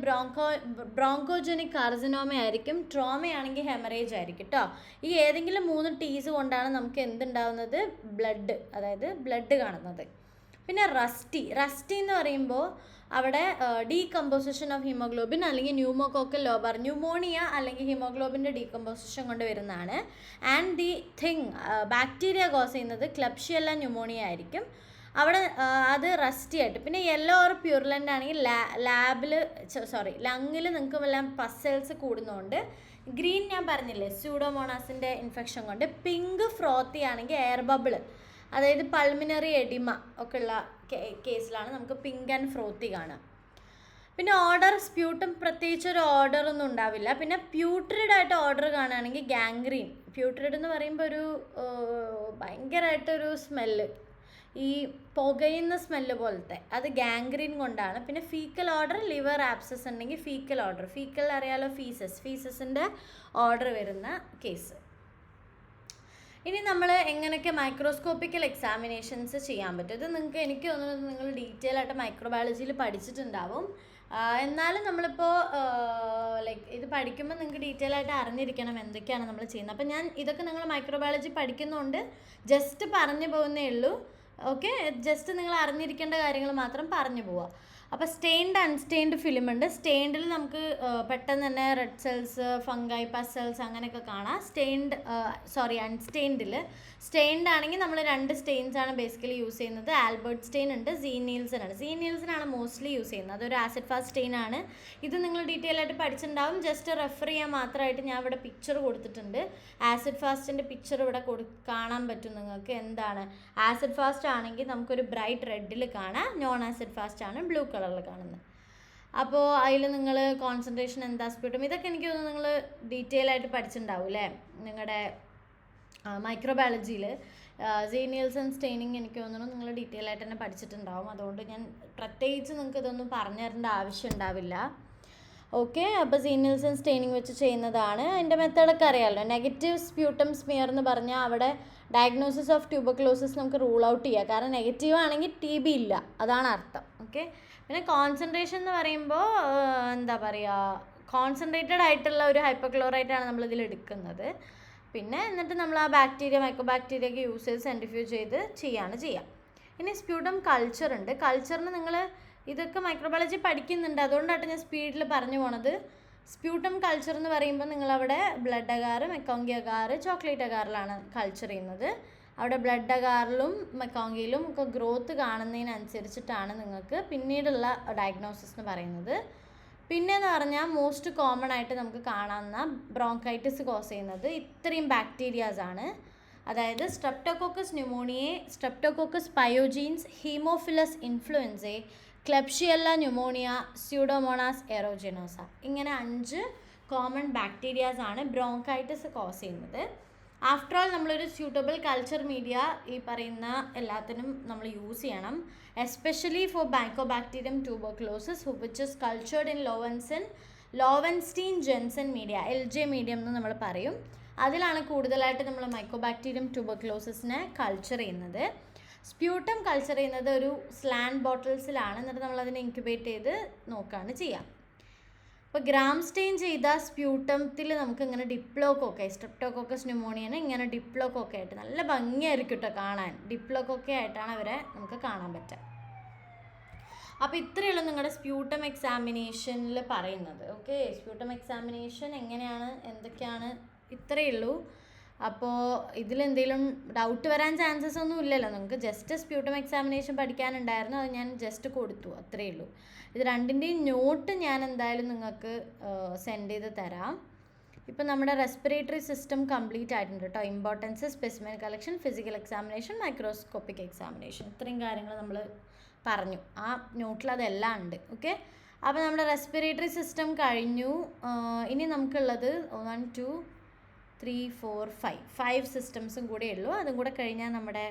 ബ്രോങ്കോജനിക് കാർസിനോമ ആയിരിക്കും. ട്രോമയാണെങ്കിൽ ഹെമറേജ് ആയിരിക്കും കേട്ടോ. ഈ ഏതെങ്കിലും 3 T's കൊണ്ടാണ് നമുക്ക് എന്തുണ്ടാവുന്നത്, ബ്ലഡ്, അതായത് ബ്ലഡ് കാണുന്നത്. പിന്നെ റസ്റ്റി എന്ന് പറയുമ്പോൾ അവിടെ ഡീകമ്പോസിഷൻ ഓഫ് ഹീമോഗ്ലോബിൻ അല്ലെങ്കിൽ ന്യൂമോകോക്കൽ ലോബാർ, ന്യൂമോണിയ അല്ലെങ്കിൽ ഹീമോഗ്ലോബിൻ്റെ ഡീകമ്പോസിഷൻ കൊണ്ട് വരുന്നതാണ്. ആൻഡ് ദി ബാക്ടീരിയ കോസ് ചെയ്യുന്നത് ക്ലബ്ഷിയല്ല ന്യൂമോണിയ ആയിരിക്കും. അവിടെ അത് റസ്റ്റി ആയിട്ട്. പിന്നെ യെല്ലോ ഓർ പ്യൂർലൻ്റ് ആണെങ്കിൽ ലങ്ങിൽ നിങ്ങൾക്ക് വല്ല പസൽസ് കൂടുന്നതുകൊണ്ട്. ഗ്രീൻ ഞാൻ പറഞ്ഞില്ലേ സ്യൂഡോമോണാസിൻ്റെ ഇൻഫെക്ഷൻ കൊണ്ട്. പിങ്ക് ഫ്രോത്തി ആണെങ്കിൽ എയർ ബബിൾ, അതായത് പൾമിനറി എഡിമ ഒക്കെ ഉള്ള കേസിലാണ് നമുക്ക് പിങ്ക് ആൻഡ് ഫ്രോത്തി കാണാം. പിന്നെ ഓർഡർ സ്പ്യൂട്ടം പ്രത്യേകിച്ച് ഒരു ഓർഡറൊന്നും ഉണ്ടാവില്ല. പിന്നെ പ്യൂട്രിഡ് ആയിട്ട് ഓർഡർ കാണുകയാണെങ്കിൽ ഗാംഗ്രീൻ. പ്യൂട്രിഡ് എന്ന് പറയുമ്പോൾ ഒരു ഭയങ്കരമായിട്ടൊരു സ്മെല്ല്, ഈ പുകയുന്ന സ്മെല്ല് പോലത്തെ, അത് ഗാംഗ്രീൻ കൊണ്ടാണ്. പിന്നെ ഫീക്കൽ ഓർഡർ ലിവർ ആപ്സസ് ഉണ്ടെങ്കിൽ ഫീക്കൽ ഓർഡർ, ഫീക്കൽ അറിയാലോ ഫീസസിൻ്റെ ഓർഡർ വരുന്ന കേസ്. ഇനി നമ്മൾ എങ്ങനെയൊക്കെ മൈക്രോസ്കോപ്പിക്കൽ എക്സാമിനേഷൻസ് ചെയ്യാൻ പറ്റും, ഇത് നിങ്ങൾക്ക് എനിക്ക് തോന്നുന്നത് നിങ്ങൾ ഡീറ്റെയിൽ ആയിട്ട് മൈക്രോബയോളജിയിൽ പഠിച്ചിട്ടുണ്ടാവും. എന്നാലും നമ്മളിപ്പോൾ ലൈക്ക് ഇത് പഠിക്കുമ്പോൾ നിങ്ങൾക്ക് ഡീറ്റെയിൽ ആയിട്ട് അറിഞ്ഞിരിക്കണം എന്തൊക്കെയാണ് നമ്മൾ ചെയ്യുന്നത്. അപ്പം ഞാൻ ഇതൊക്കെ നിങ്ങൾ മൈക്രോബയോളജി പഠിക്കുന്നതുകൊണ്ട് ജസ്റ്റ് പറഞ്ഞു പോകുന്നേ ഉള്ളൂ. ഓക്കെ, ജസ്റ്റ് നിങ്ങൾ അറിഞ്ഞിരിക്കേണ്ട കാര്യങ്ങൾ മാത്രം പറഞ്ഞു പോവുക. അപ്പോൾ സ്റ്റെയിൻഡ് അൺസ്റ്റെയിൻഡ് ഫിലിം ഉണ്ട്. സ്റ്റെയിൻഡിൽ നമുക്ക് പെട്ടെന്ന് തന്നെ റെഡ് സെൽസ്, ഫംഗൈ, പസ് സെൽസ് അങ്ങനെയൊക്കെ കാണാം. അൺസ്റ്റെയിൻഡിൽ സ്റ്റെയിൻഡ് ആണെങ്കിൽ നമ്മൾ 2 സ്റ്റെയിൻസ് ആണ് ബേസിക്കലി യൂസ് ചെയ്യുന്നത്. ആൽബർട്ട് സ്റ്റെയിൻ ഉണ്ട്, സീനിയൽസൺ ആണ്. സീനിയൽസൺ മോസ്റ്റ്ലി യൂസ് ചെയ്യുന്നത്. അതൊരു ആസിഡ് ഫാസ്റ്റ് സ്റ്റെയിൻ ആണ്. ഇത് നിങ്ങൾ ഡീറ്റെയിൽ ആയിട്ട് പഠിച്ചിട്ടുണ്ടാവും. ജസ്റ്റ് റെഫർ ചെയ്യാൻ മാത്രമായിട്ട് ഞാൻ ഇവിടെ പിക്ചർ കൊടുത്തിട്ടുണ്ട്. ആസിഡ് ഫാസ്റ്റിൻ്റെ പിക്ചർ ഇവിടെ കാണാൻ പറ്റും നിങ്ങൾക്ക്. എന്താണ് ആസിഡ് ഫാസ്റ്റ് ആണെങ്കിൽ നമുക്കൊരു ബ്രൈറ്റ് റെഡിൽ കാണാം. നോൺ ആസിഡ് ഫാസ്റ്റ് ആണ് ബ്ലൂ കളറിൽ കാണുന്നത്. അപ്പോൾ അതിൽ നിങ്ങൾ കോൺസെൻട്രേഷൻ എന്താ, സ്പ്യൂട്ടം, ഇതൊക്കെ എനിക്ക് തോന്നുന്നു നിങ്ങൾ ഡീറ്റെയിൽ ആയിട്ട് പഠിച്ചിട്ടുണ്ടാവും അല്ലേ നിങ്ങളുടെ മൈക്രോബയോളജിയിൽ. സീനിയൽസൺ സ്റ്റെയിനിങ് എനിക്ക് തോന്നുന്നു നിങ്ങൾ ഡീറ്റെയിൽ ആയിട്ട് തന്നെ പഠിച്ചിട്ടുണ്ടാവും. അതുകൊണ്ട് ഞാൻ പ്രത്യേകിച്ച് നിങ്ങൾക്ക് ഇതൊന്നും പറഞ്ഞു തരേണ്ട ആവശ്യം ഉണ്ടാവില്ല. ഓക്കെ, അപ്പോൾ സീനിയൽസൺ സ്റ്റെയിനിങ് വെച്ച് ചെയ്യുന്നതാണ്. അതിൻ്റെ മെത്തേഡൊക്കെ അറിയാമല്ലോ. നെഗറ്റീവ് സ്പ്യൂട്ടം സ്മിയർ എന്ന് പറഞ്ഞാൽ അവിടെ ഡയഗ്നോസിസ് ഓഫ് ട്യൂബർക്ലോസിസ് നമുക്ക് റൂൾ ഔട്ട് ചെയ്യാം. കാരണം നെഗറ്റീവ് ആണെങ്കിൽ TB ഇല്ല, അതാണ് അർത്ഥം. ഓക്കെ, പിന്നെ കോൺസെൻട്രേഷൻ എന്ന് പറയുമ്പോൾ എന്താ പറയുക, കോൺസെൻട്രേറ്റഡ് ആയിട്ടുള്ള ഒരു ഹൈപ്പോക്ലോറൈറ്റാണ് നമ്മളിതിൽ എടുക്കുന്നത്. പിന്നെ എന്നിട്ട് നമ്മൾ ആ ബാക്ടീരിയ, മൈക്രോബാക്ടീരിയയൊക്കെ യൂസ് ചെയ്ത് സെൻട്രിഫ്യൂജ് ചെയ്ത് ചെയ്യുക. ഇനി സ്പ്യൂട്ടം കൾച്ചർ ഉണ്ട്. കൾച്ചറിന് നിങ്ങൾ ഇതൊക്കെ മൈക്രോബയോളജി പഠിക്കുന്നുണ്ട്, അതുകൊണ്ടാണ് ഞാൻ സ്പീഡിൽ പറഞ്ഞു പോണത്. സ്പ്യൂട്ടം കൾച്ചർ എന്ന് പറയുമ്പോൾ നിങ്ങളവിടെ blood agar, MacConkey agar, chocolate അഗാറിലാണ് കൾച്ചർ ചെയ്യുന്നത്. അവിടെ ബ്ലഡ് അഗാറിലും മെക്കോങ്കിയിലും ഒക്കെ ഗ്രോത്ത് കാണുന്നതിനനുസരിച്ചിട്ടാണ് നിങ്ങൾക്ക് പിന്നീടുള്ള ഡയഗ്നോസിസ് എന്ന് പറയുന്നത്. പിന്നെയെന്ന് പറഞ്ഞാൽ മോസ്റ്റ് കോമൺ ആയിട്ട് നമുക്ക് കാണാവുന്ന ബ്രോങ്കൈറ്റിസ് കോസ് ചെയ്യുന്നത് ഇത്രയും ബാക്ടീരിയാസാണ്. അതായത് streptococcus pneumoniae, streptococcus pyogenes, haemophilus influenzae, klebsiella pneumonia, pseudomonas aeruginosa, ഇങ്ങനെ 5 കോമൺ ബാക്ടീരിയാസാണ് ബ്രോങ്കൈറ്റിസ് കോസ് ചെയ്യുന്നത്. ആഫ്റ്റർ ഓൾ നമ്മളൊരു സ്യൂട്ടബിൾ കൾച്ചർ മീഡിയ ഈ പറയുന്ന എല്ലാത്തിനും നമ്മൾ യൂസ് ചെയ്യണം. Especially for mycobacterium tuberculosis which is cultured in Lowenstein Jensen media, LJ medium എന്ന് നമ്മൾ പറയും. അതിലാണ് കൂടുതലായിട്ട് നമ്മൾ മൈക്കോബാക്ടീരിയം ട്യൂബർക്ലോസിസിനെ കൾച്ചർ ചെയ്യുന്നത്. സ്പ്യൂട്ടം കൾച്ചർ ചെയ്യുന്നത് ഒരു സ്ലാൻഡ് ബോട്ടിൽസിലാണ്. എന്നിട്ട് നമ്മളതിനെ ഇൻക്യുബേറ്റ് ചെയ്ത് നോക്കുകയാണ് ചെയ്യുക. അപ്പോൾ ഗ്രാം സ്റ്റെയിൻ ചെയ്ത സ്പ്യൂട്ടത്തിൽ നമുക്ക് ഇങ്ങനെ ഡിപ്ലോക്കൊക്കെ, സ്ട്രെപ്റ്റോകോക്കസ് ന്യൂമോണിയന് ഇങ്ങനെ ഡിപ്ലോക്കൊക്കെ ആയിട്ട് നല്ല ഭംഗിയായിരിക്കും കേട്ടോ കാണാൻ. ഡിപ്ലോക്കൊക്കെ ആയിട്ടാണ് അവരെ നമുക്ക് കാണാൻ പറ്റുക. അപ്പോൾ ഇത്രയുള്ളൂ നിങ്ങളുടെ സ്പ്യൂട്ടം എക്സാമിനേഷനിൽ പറയുന്നത്. ഓക്കെ, സ്പ്യൂട്ടം എക്സാമിനേഷൻ എങ്ങനെയാണ്, എന്തൊക്കെയാണ്, ഇത്രയേ ഉള്ളൂ. അപ്പോൾ ഇതിലെന്തെങ്കിലും ഡൗട്ട് വരാൻ ചാൻസസ് ഒന്നും ഇല്ലല്ലോ. നിങ്ങൾക്ക് ജസ്റ്റ് സ്പ്യൂട്ടം എക്സാമിനേഷൻ പഠിക്കാനുണ്ടായിരുന്നു, അത് ഞാൻ ജസ്റ്റ് കൊടുത്തു, അത്രയേ ഉള്ളൂ. ഇത് രണ്ടിൻ്റെയും നോട്ട് ഞാൻ എന്തായാലും നിങ്ങൾക്ക് സെൻഡ് ചെയ്ത് തരാം. ഇപ്പം നമ്മുടെ റെസ്പിറേറ്ററി സിസ്റ്റം കംപ്ലീറ്റ് ആയിട്ടുണ്ട് കേട്ടോ. Importance, specimen collection, physical examination, microscopic examination, ഇത്രയും കാര്യങ്ങൾ നമ്മൾ പറഞ്ഞു. ആ നോട്ടിൽ അതെല്ലാം ഉണ്ട്. ഓക്കെ, അപ്പോൾ നമ്മുടെ റെസ്പിറേറ്ററി സിസ്റ്റം കഴിഞ്ഞു. ഇനി നമുക്കുള്ളത് 1 2 3 4 5 സിസ്റ്റംസും കൂടെ ഉള്ളൂ. അതും കൂടെ കഴിഞ്ഞാൽ നമ്മുടെ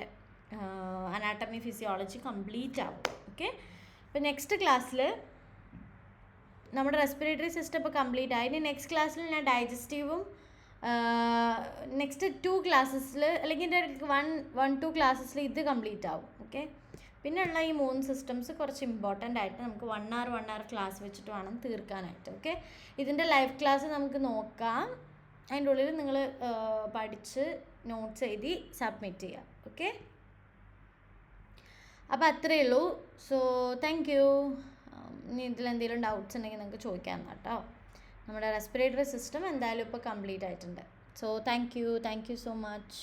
അനാട്ടമി ഫിസിയോളജി കംപ്ലീറ്റ് ആവും. ഓക്കെ, അപ്പോൾ നെക്സ്റ്റ് ക്ലാസ്സിൽ നമ്മുടെ റെസ്പിറേറ്ററി സിസ്റ്റം ഇപ്പോൾ കംപ്ലീറ്റ് ആയി. ഇനി നെക്സ്റ്റ് ക്ലാസ്സിൽ ഞാൻ ഡൈജസ്റ്റീവും നെക്സ്റ്റ് 2 ക്ലാസ്സസിൽ അല്ലെങ്കിൽ 1-2 ക്ലാസ്സസിൽ ഇത് കംപ്ലീറ്റ് ആവും. ഓക്കെ, പിന്നെയുള്ള ഈ 3 സിസ്റ്റംസ് കുറച്ച് ഇമ്പോർട്ടൻ്റ് ആയിട്ട് നമുക്ക് 1 hour ക്ലാസ് വെച്ചിട്ട് വേണം തീർക്കാനായിട്ട്. ഓക്കെ, ഇതിൻ്റെ ലൈവ് ക്ലാസ് നമുക്ക് നോക്കാം. അതിൻ്റെ ഉള്ളിൽ നിങ്ങൾ പഠിച്ച് നോട്ട്സ് എഴുതി സബ്മിറ്റ് ചെയ്യുക. ഓക്കെ, അപ്പോൾ അത്രയേ ഉള്ളൂ. So thank you. ഇനി ഇതിലെന്തെങ്കിലും ഡൗട്ട്സ് ഉണ്ടെങ്കിൽ നിങ്ങൾക്ക് ചോദിക്കാം കേട്ടോ. നമ്മുടെ റെസ്പിറേറ്ററി സിസ്റ്റം എന്തായാലും ഇപ്പോൾ കംപ്ലീറ്റ് ആയിട്ടുണ്ട്. So thank you so much.